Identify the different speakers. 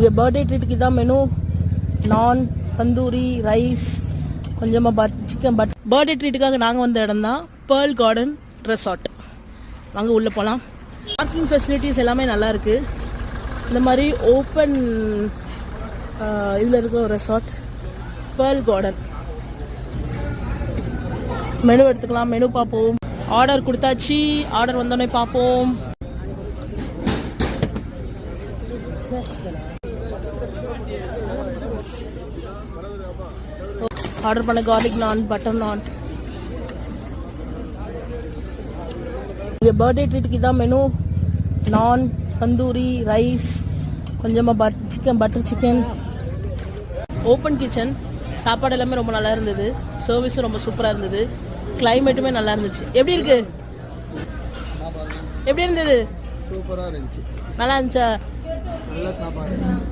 Speaker 1: இங்கே பர்த்டே ட்ரீட்டுக்கு தான் மெனு. நான், தந்தூரி, ரைஸ், கொஞ்சமாக சிக்கன். பர்த்டே ட்ரீட்டுக்காக நாங்கள் வந்த இடம் தான் பேர்ல் கார்டன் ரெசார்ட். வாங்க உள்ளே போகலாம். பார்க்கிங் ஃபெசிலிட்டிஸ் எல்லாமே நல்லா இருக்குது. இந்த மாதிரி ஓப்பன் இதில் இருக்கிற ஒரு ரெசார்ட் பேர்ல் கார்டன். மெனு எடுத்துக்கலாம். மெனு பார்ப்போம். ஆர்டர் கொடுத்தாச்சு. ஆர்டர் வந்தோடனே பார்ப்போம். ஆர்டர் பண்ண கார்லிக் நான், பட்டர் நான். இங்கே பர்த்டே ட்ரீட்டுக்கு தான் மெனு. நான், தந்தூரி, ரைஸ், கொஞ்சமாக chicken, butter chicken. Open kitchen. சாப்பாடு எல்லாமே ரொம்ப நல்லா இருந்தது. சர்வீஸும் ரொம்ப சூப்பராக இருந்தது. கிளைமேட்டுமே நல்லா இருந்துச்சு. எப்படி இருக்கு? எப்படி இருந்தது?
Speaker 2: சூப்பராக இருந்துச்சு.
Speaker 1: நல்லா இருந்துச்சா?
Speaker 2: நல்ல சாப்பாடு.